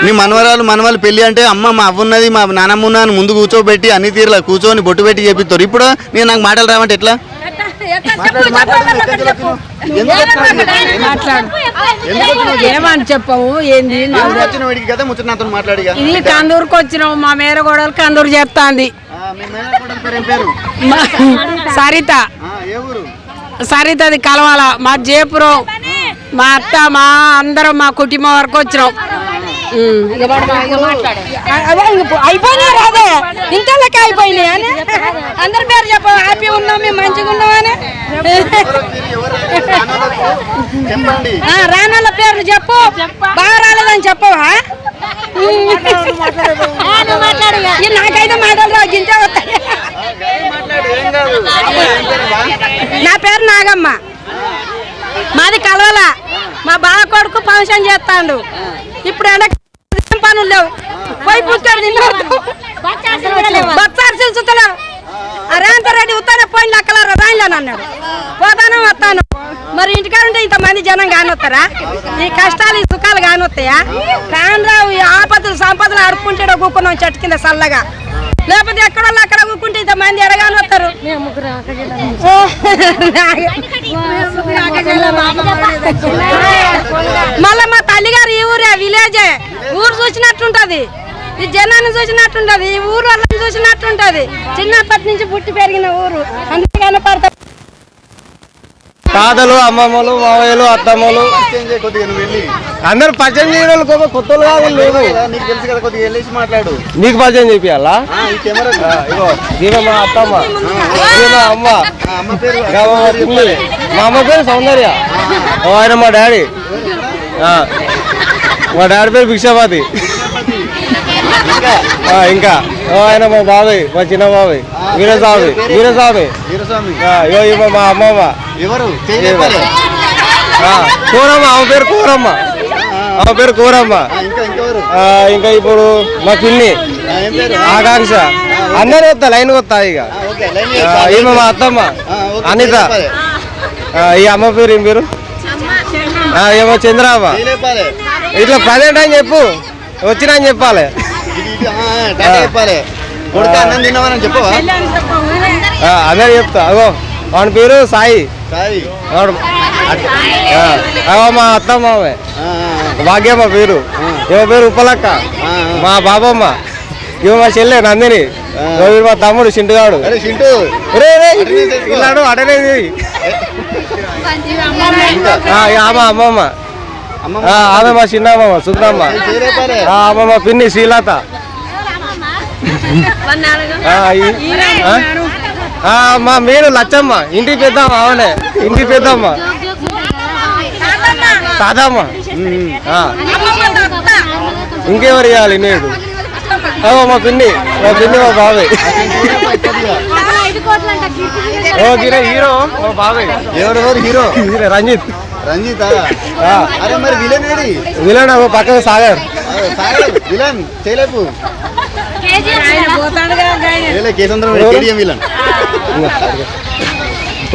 నీ మనవాళ్ళు పెళ్లి అంటే అమ్మ మా అవ్వున్నది మా నానమ్మ ఉన్నది ముందు కూర్చోబెట్టి అన్ని తీరులా కూర్చొని బొట్టు పెట్టి చేపిస్తారు. ఇప్పుడు నేను నాకు మాటలు రావంటే ఎట్లా? ఏమని చెప్పవు ఏంది ఇది కందూరుకు వచ్చినావు. మా మేర గోడలు కందూరు చెప్తాంది. సరిత సరితది కలవాల మా జేపురం మా అత్త మా అందరం మా కుటుంబం వరకు వచ్చినాం. అయిపోయినాయి రాదే ఇంతలోకి అయిపోయినాయి అని అందరి పేరు చెప్ప హ్యాపీ ఉన్నాం మేము మంచిగా ఉన్నామని రానోళ్ళ పేర్లు చెప్పు. బాగా రాలేదని చెప్పవా? నాకైతే మాటలు రావు గింజే వస్తాయి. నా పేరు నాగమ్మ. మాది కలవల. మా బావ కొడుకు ఫంక్షన్ చేస్తాడు. ఇప్పుడు పనులు లేవు. పోయి పుట్టాడు తిన్నాడు. బచ్చారు చూస్తలేవు. రేవంత్ రెడ్డి ఉత్తానే పోయిన లెక్కల రాయిలని అన్నాడు. పోతాను వస్తాను. మరి ఇంటికాడుంటే ఇంతమంది జనం కానొస్తారా? ఈ కష్టాలు ఈ సుఖాలు కానొస్తాయా? కానరావు. ఈ ఆపదలు సంపదలు అడుక్కుంటాడో కూకున్నాం చెట్టు కింద చల్లగా. లేకపోతే ఎక్కడో అక్కడ కూకుంటే ఇంతమంది ఎడగాని వస్తారు. మళ్ళా మా తల్లిగారు ఈ ఊరే విలేజే. ఊరు చూసినట్టుంటది. ఈ జనాన్ని చూసినట్టుంటది. ఈ ఊరు వాళ్ళని చూసినట్టుంటది. చిన్నప్పటి నుంచి పుట్టి పెరిగిన ఊరు అందుకని పడతారు. తాతలు అమ్మమ్మలు మావయ్యలు అత్తమ్మలు అందరు పరిచయం చేయడం కొత్తలు కాదు లేదు. నీకు పరిచయం చేపియాలా? ఇగో మా అత్తమ్మ మా అమ్మ మా అమ్మ పేరు సౌందర్య. ఆయన మా డాడీ పేరు భిక్షాపతి. ఇంకా ఆయన మా బాబాయ్ మా చిన్న బాబాయ్ వీరస్వామి. ఇగో మా అమ్మమ్మ కోరమ్మ. ఆమె పేరు కోరమ్మ. ఇంకా ఇప్పుడు మా పిన్ని ఆకాంక్ష. అందరూ వస్తా లైన్ వస్తా. ఇక ఈమె మా అత్తమ్మ అనిత. ఈ అమ్మ పేరు ఏం పేరు? ఏమో చంద్రామ్మ. ఇట్లా ప్రజెంట్ అని చెప్పు. వచ్చినా అని చెప్పాలి. అందరు చెప్తా. అగో వాడి పేరు సాయి. మా అత్తమ్మ భాగ్యమ్మ పేరు. ఏమో పేరు ఉప్పలక్క. మా బాబమ్మ. ఇవో మా చెల్లె నందిని. మా తమ్ముడు చింటుగాడు. ఇలాడు అటనేది. ఆమె అమ్మమ్మ. ఆమె మా చిన్నమ్మమ్మ సుద్దమ్మ. అమ్మమ్మ పిన్ని శ్రీలత. మా మీరు లచ్చమ్మ. ఇంటికి పెద్దమ్మ. అవునే ఇంటికి పెద్దమ్మ తాతమ్మ. ఇంకెవరు ఇవ్వాలి నేడు? మా పిన్ని మా బాబాయ్. హీరో మా బాబాయ్. ఎవరు హీరో? రంజిత్. అరే మరి విలన్ పక్కన సాగర్. విలన్ చేయలేపు.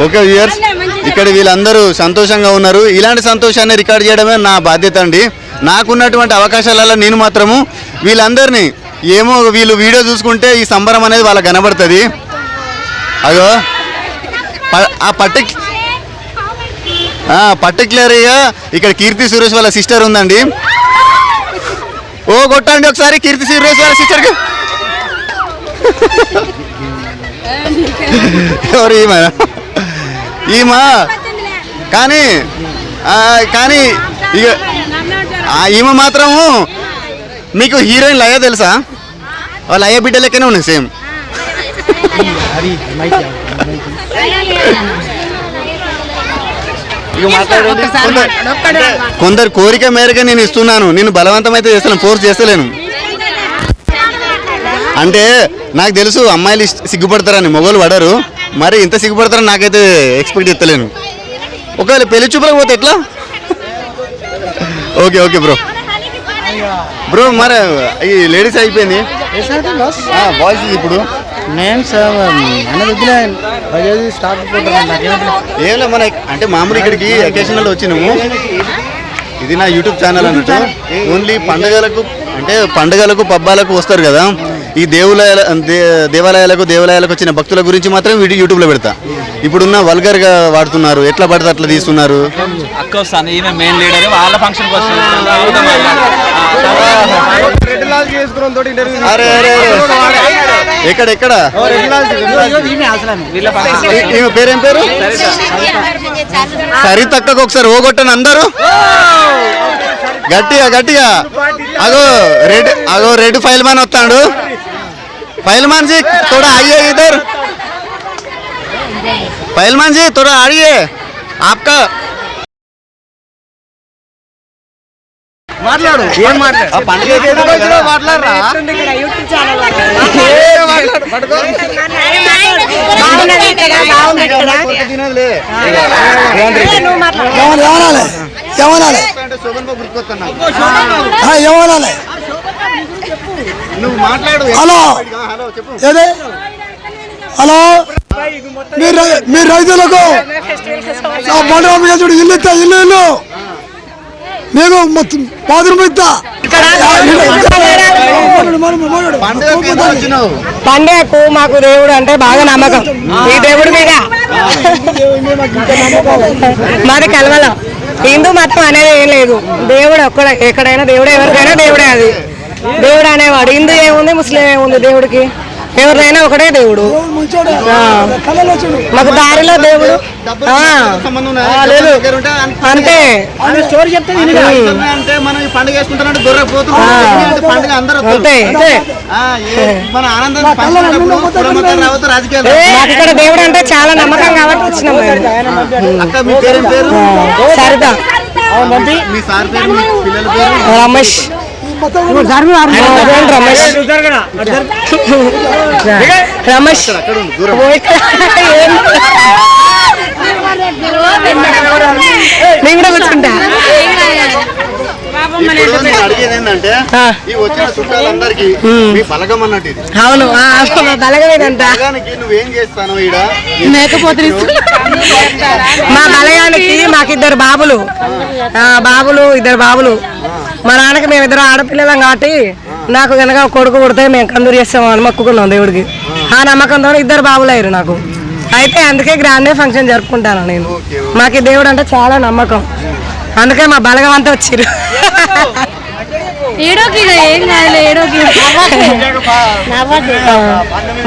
ఓకే వ్యూయర్స్, ఇక్కడ వీళ్ళందరూ సంతోషంగా ఉన్నారు. ఇలాంటి సంతోషాన్ని రికార్డ్ చేయడమే నా బాధ్యత అండి. నాకున్నటువంటి అవకాశాలలో నేను మాత్రము వీళ్ళందరినీ ఏమో వీళ్ళు వీడియో చూసుకుంటే ఈ సంబరం అనేది వాళ్ళకి కనబడుతుంది. అదో పర్టికులర్గా ఇక్కడ కీర్తి సురేష్ వాళ్ళ సిస్టర్ ఉందండి. ఓ కొట్టండి ఒకసారి కీర్తి సురేష్ వాళ్ళ సిస్టర్కి. ఎవరు ఈమె కానీ ఇక ఈమె మాత్రము మీకు హీరోయిన్ లయ తెలుసా? వాళ్ళ అయ్య బిడ్డ లెక్కనే ఉన్నాయి సేమ్. ఇక మాట్లాడండి. కొందరు కోరిక మేరకు నేను ఇస్తున్నాను. నేను బలవంతం అయితే చేస్తాను, ఫోర్స్ చేస్తలేను. అంటే నాకు తెలుసు అమ్మాయిలు సిగ్గుపడతారని, మొగోళ్ళు పడరు. మరి ఇంత సిగ్గుపడతారని నాకైతే ఎక్స్పెక్ట్ చేస్తలేను. ఒకవేళ పెళ్లి చూపులకు పోతే ఎట్లా? ఓకే బ్రో మరి ఈ లేడీస్ అయిపోయింది, బాయ్స్ ఇప్పుడు ఏం మన అంటే మామూలు ఇక్కడికి అకేషనల్ వచ్చినాము. ఇది నా యూట్యూబ్ ఛానల్ అన్నట్టు. ఓన్లీ పండుగలకు పబ్బాలకు వస్తారు కదా, ఈ దేవాలయాలకు వచ్చిన భక్తుల గురించి మాత్రం వీడియో యూట్యూబ్లో పెడతా. ఇప్పుడున్న వల్గర్గా వాడుతున్నారు, ఎట్లా పడితే అట్లా తీస్తున్నారు. అక్క వస్తాను, ఈమె మెయిన్ లీడర్, వాళ్ళ ఫంక్షన్కి అరే ఎక్కడ ఈమె పేరేం పేరు? సరితక్కకు ఒకసారి ఓగొట్టను అందరూ గట్టిగా. అగో రెడ్ ఫైల్ మ్యాన్ వస్తాడు. ఫైల్ మ్యాన్ जी थोड़ा आइए इधर. फैल मान जी थोड़ा आइए. आपका మాట్లాడు ఏం మాట్లాడు మాట్లాడరా నువ్వు మాట్లాడు. హలో ఏదే హలో మీరు రైతులకు చూడు ఇల్లు ఇస్తా ఇల్లు మీకు బాత్రూమ్ ఇస్తా. పండుగకు మాకు దేవుడు అంటే బాగా నమ్మకం. ఈ దేవుడి మీద మాది కలవలం. హిందూ మతం అనేది ఏం లేదు. దేవుడు ఒక్కడ ఎక్కడైనా దేవుడు, ఎవరికైనా దేవుడే. అది దేవుడు అనేవాడు. హిందూ ఏముంది, ముస్లిం ఏముంది, దేవుడికి ఎవరినైనా ఒకటే దేవుడు. మాకు దారిలో దేవుడు లేదు అంతే. మాకు ఇక్కడ దేవుడు అంటే చాలా నమ్మకం కాబట్టి వచ్చినాం. సరితా రమేష్ రమేష్ నేను కూడా కూర్చుంటా. అడిగేది ఏంటంటే ఈ వచ్చిన చుట్టాలందరికీ మీ బలగం అన్నట్టు ఇది. అవును బలగమేనంట. నువ్వేం చేస్తాను ఈడ? మేకపోతే మా బలగానికి మాకు ఇద్దరు బాబులు మా నాన్నకి మేము ఇద్దరు ఆడపిల్లలం కాబట్టి నాకు కనుక కొడుకు కొడితే మేము కందూరు చేస్తామని మొక్కుకున్నాం దేవుడికి. ఆ నమ్మకంతో ఇద్దరు బాబులు అయ్యారు నాకు. అయితే అందుకే గ్రాండ్ ఫంక్షన్ జరుపుకుంటాను నేను. మాకు దేవుడు అంటే చాలా నమ్మకం, అందుకే మా బలగం అంతా వచ్చిర్రు.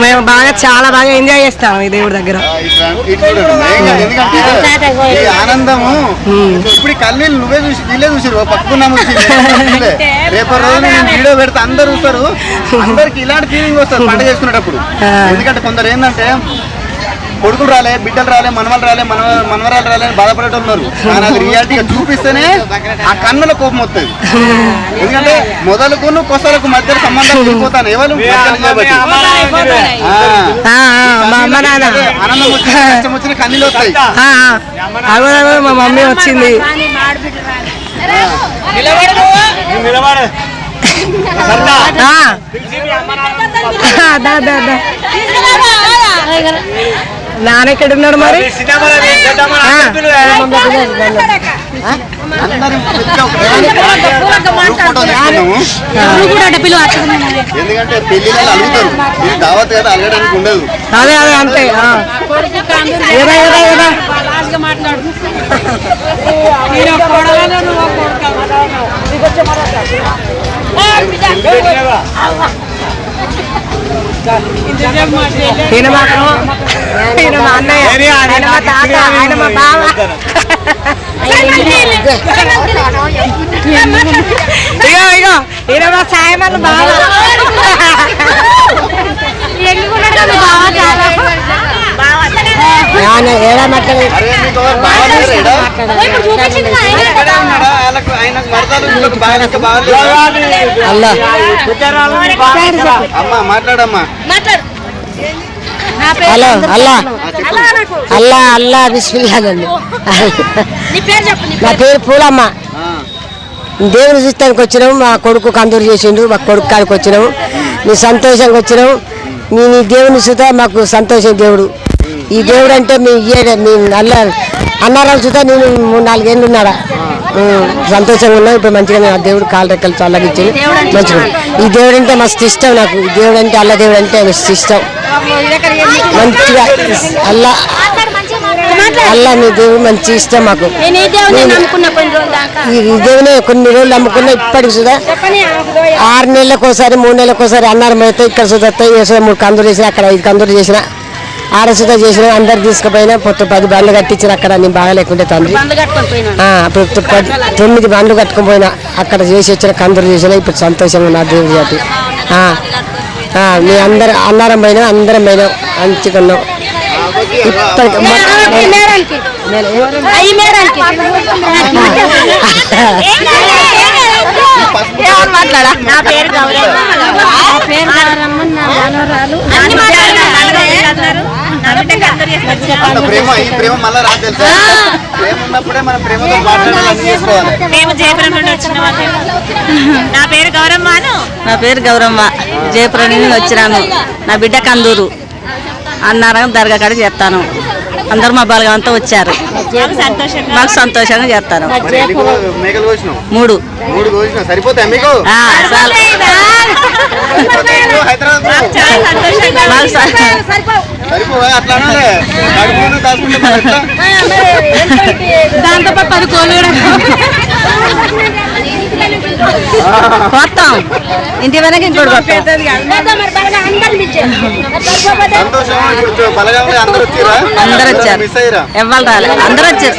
మేము చాలా బాగా ఎంజాయ్ చేస్తాం ఈ దేవుడి దగ్గర. ఆనందము ఇప్పుడు కన్నీళ్ళు నువ్వే చూసి వీళ్ళే చూసారు పట్టుకున్నాము. రేపు రోజు నేను వీడియో పెడితే అందరు చూస్తారు. అందరికి ఇలాంటి ఫీలింగ్ వస్తుంది పండుగ చేసుకునేటప్పుడు. ఎందుకంటే కొందరు ఏంటంటే కొడుకులు రాలే, బిడ్డలు రాలే, మనవరాలు రాలే అని బాధపడేటోళ్ళు ఉన్నారు. కానీ అది రియాలిటీగా చూపిస్తేనే ఆ కన్నుల కోపం వస్తుంది. ఎందుకంటే మొదలుకు కొసలకు మధ్య సంబంధాలు వెళ్ళిపోతాను. ఎవరు ఆనందం వచ్చిన కష్టం వచ్చిన కన్నీళ్ళు వస్తాయి. మా మమ్మీ వచ్చింది. నాన్న ఎక్కడ ఉన్నాడు మరి? ఎందుకంటే పెళ్లిళ్ళు అలుగుతారు, ఇది దావత్ కదా, అలగడానికి ఉండదు. అదే అంతే. ఈయన మా అన్నయ్య, ఆయన మా తాత, ఆయన మా బావ. ఇగో ఈయన మా సాయమల్ల బావ. మాట్లాడమ్మా. హలో అల్లా బిస్మిల్లాహ్. నా పేరు పూలమ్మ. దేవుని చూస్తానికి వచ్చినాము. మా కొడుకు కందూరు చేసిండు, మా కొడుకు కాడికి వచ్చినాము. నీ సంతోషంగా వచ్చినాము. నీ దేవుని చూస్తా మాకు సంతోషం. దేవుడు ఈ దేవుడు అంటే మీ అన్నారాలు చూస్తా నేను 3-4 ఏళ్ళు ఉన్నాడా. సంతోషంగా ఉన్నాం. ఇప్పుడు మంచిగా ఆ దేవుడు కాలు రెక్కలు చల్లగా ఇచ్చింది మంచిగా. ఈ దేవుడు అంటే మస్తు ఇష్టం నాకు. ఈ దేవుడు అంటే అల్ల దేవుడు అంటే మస్తు ఇష్టం. మంచిగా అల్లా నీ దేవుడు మంచి ఇష్టం మాకు. ఈ దేవునే కొన్ని రోజులు నమ్ముకున్నా ఇప్పటికి సుధా 6 నెలలకు ఒకసారి 3 నెలలకు ఒకసారి అన్నారం అయితే ఇక్కడ సుధా 3 కందులు చేసిన, అక్కడ 5 కందులు చేసిన, ఆడ సుధా చేసిన, అందరు తీసుకుపోయినా 10 బండ్లు కట్టించిన. అక్కడ నేను బాగా లేకుంటే తండ్రి 9 బండ్లు కట్టుకుని పోయినా, అక్కడ చేసి వచ్చిన కందులు చేసిన. ఇప్పుడు సంతోషంగా నా దేవుడి జాతి. మీ అందరు అన్నారం పోయినా, అందరం పోయినా మంచిగా ఉన్నాం. నా పేరు గౌరమ్మ. జయపురం నుండి వచ్చినాను. నా బిడ్డ కందూరు అన్నారం దర్గా కాడ చేస్తాను. అందరూ మా బలగంతో వచ్చారు. మాకు సంతోషంగా చేస్తాను. 3 సరిపోతాయి మీకు? దాంతో 10 కోళ్ళు కొత్తాం. ఇంటి వరకు ఇంకోటి అందరు వచ్చారు. ఎవ్వరు రాలే, అందరు వచ్చారు.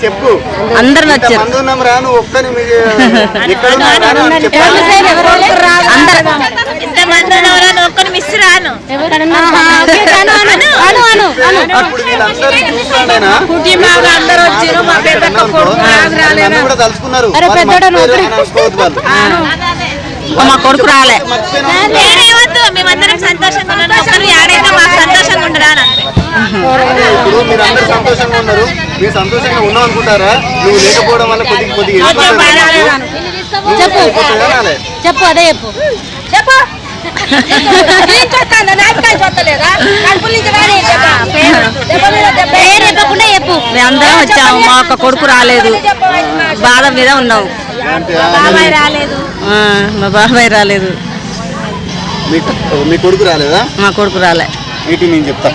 చెప్పు, అందరు వచ్చారు. మా కొడుకు రాలే. మేమందరం సంతోషంగా సంతోషంగా ఉన్నారు. మీరు సంతోషంగా ఉన్నావు అనుకుంటారా? నువ్వు లేకపోవడం వల్ల కొద్దిగా చెప్పు. అదే చెప్పు చెప్పు. మేమందరం వచ్చాము. మా ఒక్క కొడుకు రాలేదు. బాధ మీద ఉన్నావు. మా బాబాయ్ రాలేదు. మీ కొడుకు రాలేదా? మా కొడుకు రాలే. నేను చెప్తా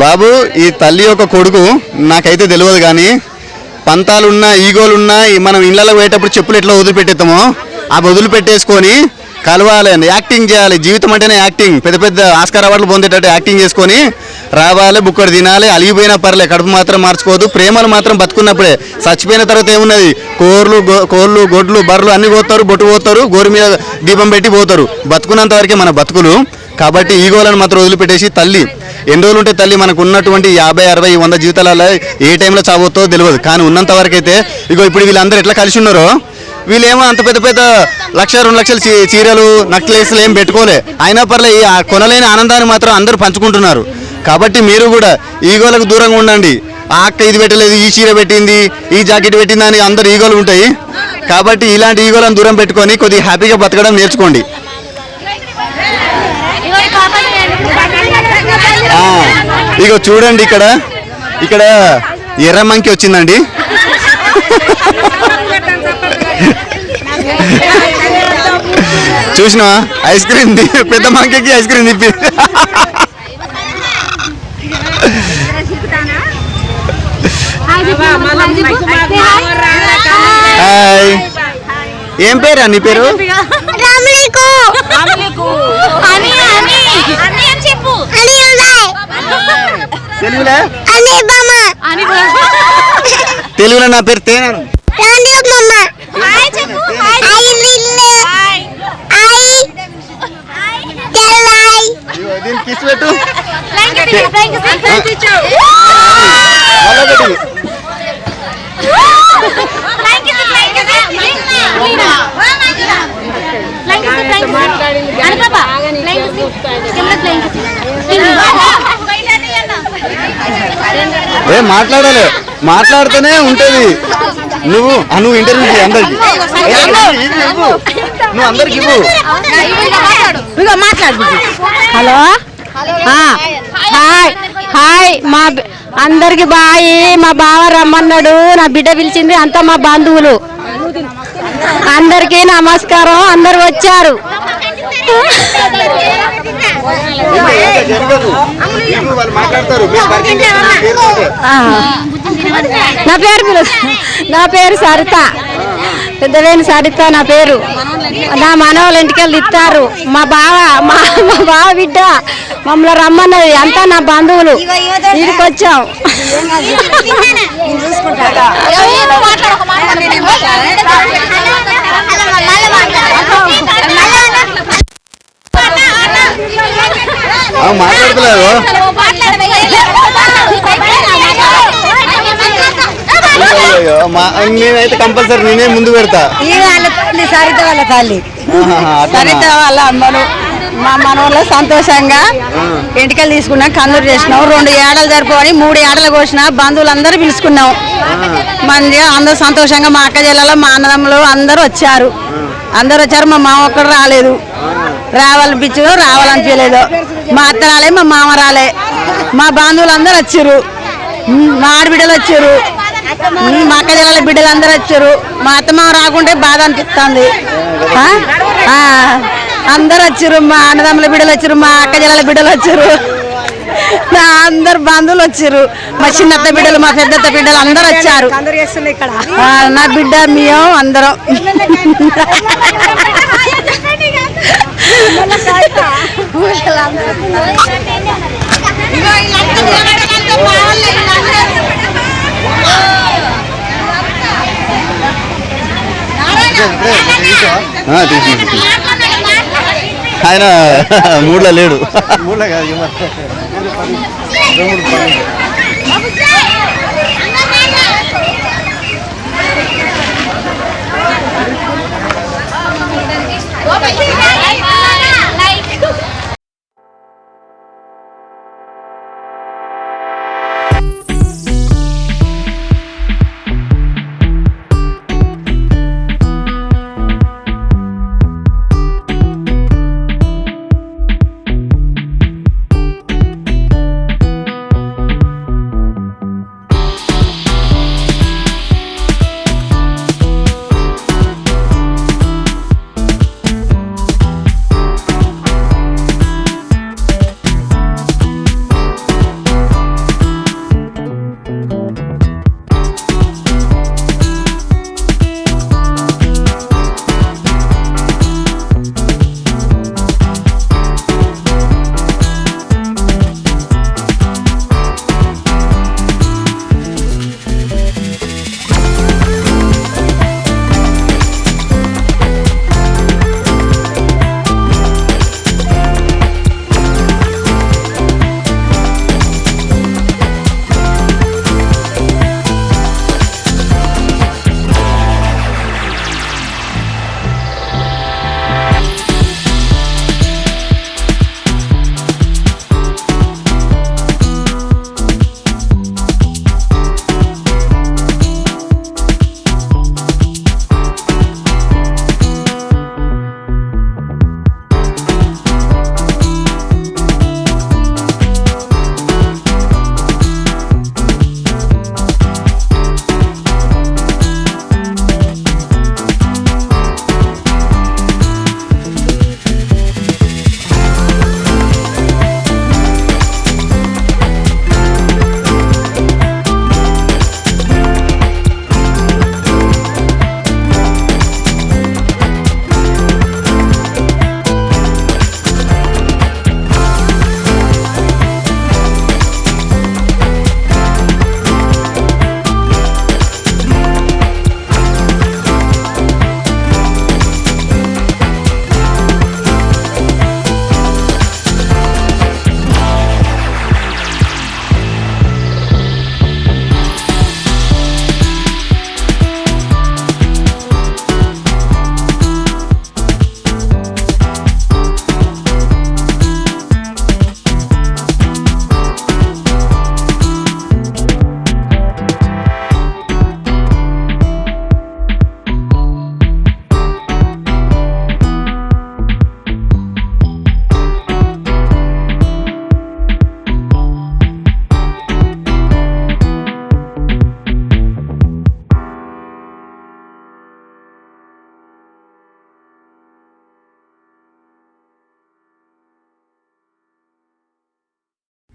బాబు, ఈ తల్లి యొక్క కొడుకు నాకైతే తెలియదు కానీ పంతాలున్నా ఈగోలున్నా మనం ఇళ్ళలో పోయేటప్పుడు చెప్పులు ఎట్లా వదిలిపెట్టేస్తామో ఆ వదిలిపెట్టేసుకొని కలవాలి, యాక్టింగ్ చేయాలి. జీవితం అంటేనే యాక్టింగ్. పెద్ద పెద్ద ఆస్కార్ అవార్డులు పొందేటట్టు యాక్టింగ్ చేసుకొని రావాలి. బుక్కడు తినాలి. అలిగిపోయినా పర్లే, కడుపు మాత్రం మార్చుకోవద్దు. ప్రేమలు మాత్రం బతుకున్నప్పుడే. చచ్చిపోయిన తర్వాత ఏమున్నది? కోళ్ళు గొడ్లు బర్రెలు అన్ని పోతారు, బొట్టు పోతారు, గోరు మీద దీపం పెట్టి పోతారు. బతుకున్నంత వరకే మన బతుకులు. కాబట్టి ఈగోలను మాత్రం వదిలిపెట్టేసి తల్లి ఎన్ని రోజులు ఉంటే తల్లి మనకు ఉన్నటువంటి 50, 60, 100 జీవితాలలో ఏ టైంలో చావొద్దో తెలియదు. కానీ ఉన్నంత వరకు అయితే ఇగో ఇప్పుడు వీళ్ళందరూ ఎట్లా కలిసి ఉన్నారో, వీళ్ళేమో అంత పెద్ద పెద్ద 1,00,000, 2 లక్షల చీరలు నెక్లెస్లు ఏం పెట్టుకోలే. అయినా పర్లే ఈ కొనలేని ఆనందాన్ని మాత్రం అందరూ పంచుకుంటున్నారు. కాబట్టి మీరు కూడా ఈగోలకు దూరంగా ఉండండి. ఆ అక్క ఇది పెట్టలేదు, ఈ చీర పెట్టింది, ఈ జాకెట్ పెట్టింది అని అందరు ఈగోలు ఉంటాయి. కాబట్టి ఇలాంటి ఈగోలను దూరం పెట్టుకొని కొద్దిగా హ్యాపీగా బతకడం నేర్చుకోండి. ఇగో చూడండి, ఇక్కడ ఎర్ర మంకి వచ్చిందండి. చూసినా ఐస్ క్రీమ్ పెద్ద మంకికి ఐస్ క్రీమ్ తిప్పి. హాయ్, ఏం పేరు నీ పేరు? తెలుగులో నా పేరు తేనాను. దీనికి కిస్ పెట్టు. మాట్లాడాలి, మాట్లాడుతూనే ఉంటుంది. నువ్వు ఇంటర్వ్యూ అందరికి నువ్వు అందరికి ఇవ్వు. మాట్లాడు. Hello, hi hi. అందరికి బాయి మా బావ రమ్మన్నాడు నా బిడ్డ పిలిచింది అంతా మా బంధువులు అందరికీ నమస్కారం అందరు వచ్చారు నా పేరు సరిత పెద్దవేని సరిత నా పేరు నా మనవాళ్ళ ఇంటికి వెళ్ళి ఇస్తారు మా బావ బిడ్డ మమ్మల్ని రమ్మన్నది అంతా నా బంధువులు ఇంటికి వచ్చాం మాట్లాడతలేదు నేనైతే కంపల్సరీ నేనే ముందు పెడతా సరిత వాళ్ళ తల్లి సరిత వాళ్ళ అమ్మలు మా మనవల్ల సంతోషంగా ఇంటికెళ్ళి తీసుకున్నాం కందూరు చేసినాం 2 ఏడలు జరుపుకొని 3 ఏడలు కోసిన బంధువులందరూ పిలుచుకున్నాం మంచిగా అందరూ సంతోషంగా మా అక్క జిల్లాలో మా అన్నదమ్ములు అందరూ వచ్చారు మా మామ ఒక్కడు రాలేదు రావాలనిపించలేదు మా అత్త రాలే మా మామ రాలే మా బంధువులు అందరూ వచ్చారు మా ఆడబిడ్డలు వచ్చారు మా అక్క జిల్లాల బిడ్డలు అందరూ వచ్చారు మా అత్తమ్మ రాకుంటే బాధ అనిపిస్తుంది అందరు వచ్చారు మా అన్నదమ్ముల బిడ్డలు వచ్చారు మా అక్క జిల్లాల బిడ్డలు వచ్చారు అందరు బంధువులు వచ్చారు మా చిన్నత్త బిడ్డలు మా పెద్దత్త బిడ్డలు అందరు వచ్చారు నా బిడ్డ మేము అందరం ఆయన మూడ్లో లేడు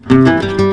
ఓకే